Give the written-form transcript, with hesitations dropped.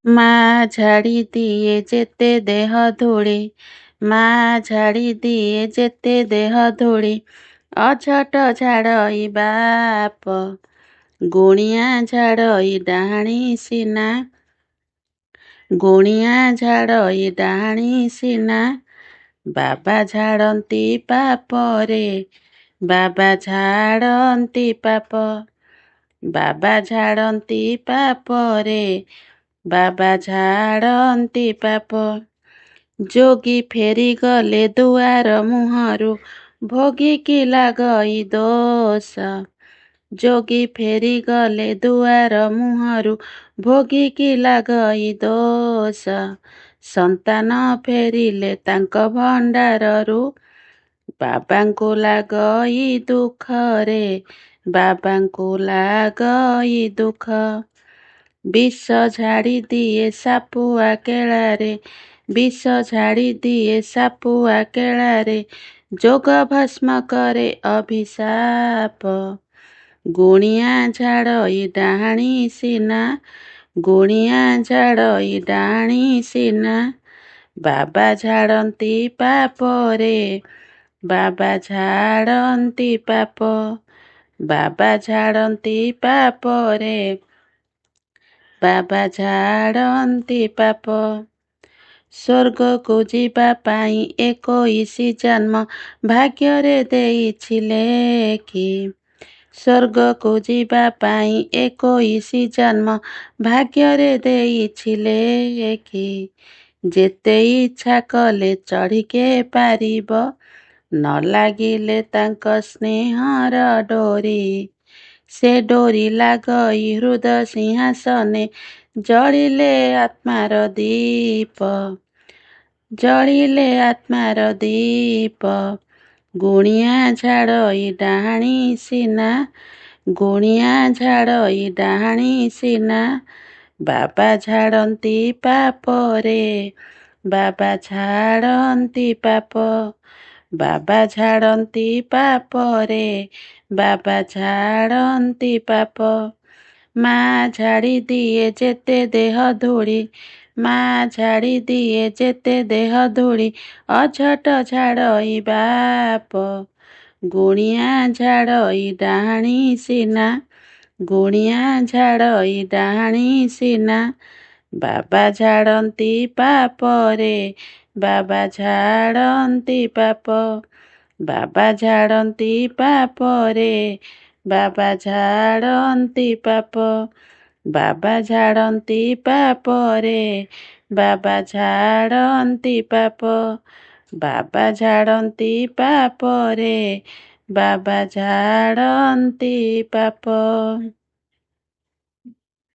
ମା ଝାଡ଼ି ଦିଏ ଯେତେ ଦେହ ଧୂଳି, ମା ଝାଡ଼ି ଦିଏ ଯେତେ ଦେହ ଧୂଳି, ଅଝଟ ଝାଡ଼ଇ ବାପ, ଗୁଣିଆ ଝାଡ଼ଇ ଡାହାଣୀ ସିନା, ଗୁଣିଆ ଝାଡ଼ଇ ଡାହାଣୀ ସିନା, ବାବା ଝାଡ଼ନ୍ତି ପାପରେ, ବାବା ଝାଡ଼ନ୍ତି ପାପ, ବାବା ଝାଡ଼ନ୍ତି ପାପରେ, ବାବା ଝାଡ଼ନ୍ତି ପାପ। ଯୋଗୀ ଫେରିଗଲେ ଦୁଆର ମୁହଁରୁ, ଭୋଗିକି ଲାଗଇ ଦୋଷ, ଯୋଗୀ ଫେରିଗଲେ ଦୁଆର ମୁହଁରୁ, ଭୋଗିକି ଲାଗଇ ଦୋଷ, ସନ୍ତାନ ଫେରିଲେ ତାଙ୍କ ଭଣ୍ଡାରରୁ, ବାବାଙ୍କୁ ଲାଗଇ ଦୁଃଖରେ, ବାବାଙ୍କୁ ଲାଗଇ ଦୁଃଖ। ବିଷ ଝାଡ଼ି ଦିଏ ସାପୁଆ କେଳାରେ, ବିଷ ଝାଡ଼ି ଦିଏ ସାପୁଆ କେଳାରେ, ଯୋଗ ଭସ୍ମ କରେ ଅଭିଶାପ, ଗୁଣିଆ ଝାଡ଼ଇ ଡାହାଣୀ ସିନା, ଗୁଣିଆ ଝାଡ଼ଇ ଡାହାଣୀ ସିନା, ବାବା ଝାଡ଼ନ୍ତି ପାପରେ, ବାବା ଝାଡ଼ନ୍ତି ପାପ, ବାବା ଝାଡ଼ନ୍ତି ପାପରେ, ବାବା ଝାଡ଼ନ୍ତି ପାପ। ସ୍ୱର୍ଗକୁ ଯିବା ପାଇଁ 21 ଜନ୍ମ ଭାଗ୍ୟରେ ଦେଇଛି ଲେଖି, ସ୍ୱର୍ଗକୁ ଯିବା ପାଇଁ 21 ଜନ୍ମ ଭାଗ୍ୟରେ ଦେଇଛି ଲେଖି, ଯେତେ ଇଚ୍ଛା କଲେ ଚଢ଼ିକେ ପାରିବ, ନ ଲାଗିଲେ ତାଙ୍କ ସ୍ନେହର ଡୋରି, ସେ ଡୋରି ଲାଗଇ ହୃଦ ସିଂହାସନେ, ଜଳିଲେ ଆତ୍ମାର ଦୀପ, ଜଳିଲେ ଆତ୍ମାର ଦୀପ, ଗୁଣିଆ ଝାଡ଼ଇ ଡାହାଣୀ ସିନା, ଗୁଣିଆ ଝାଡ଼ଇ ଡାହାଣୀ ସିନା, ବାବା ଝାଡ଼ନ୍ତି ପାପରେ, ବାବା ଝାଡ଼ନ୍ତି ପାପ, ବାବା ଝାଡ଼ନ୍ତି ପାପରେ, ବାବା ଝାଡ଼ନ୍ତି ପାପ। ମା ଝାଡ଼ି ଦିଏ ଯେତେ ଦେହ ଧୂଳି, ମା ଝାଡ଼ି ଦିଏ ଯେତେ ଦେହ ଧୂଳି, ଅଝଟ ଝାଡ଼ଇ ବାପ, ଗୁଣିଆ ଝାଡ଼ଇ ଡାହାଣୀ ସିନା, ଗୁଣିଆ ଝାଡ଼ଇ ଡାହାଣୀ ସିନା, ବାବା ଝାଡ଼ନ୍ତି ପାପରେ, ବାବା ଝାଡ଼ନ୍ତି ପାପ, ବାବା ଝାଡ଼ନ୍ତି ପାପରେ, ବାବା ଝାଡ଼ନ୍ତି ପାପ, ବାବା ଝାଡ଼ନ୍ତି ପାପରେ, ବାବା ଝାଡ଼ନ୍ତି ପାପ, ବାବା ଝାଡ଼ନ୍ତି ପାପରେ, ବାବା ଝାଡ଼ନ୍ତି ପାପ।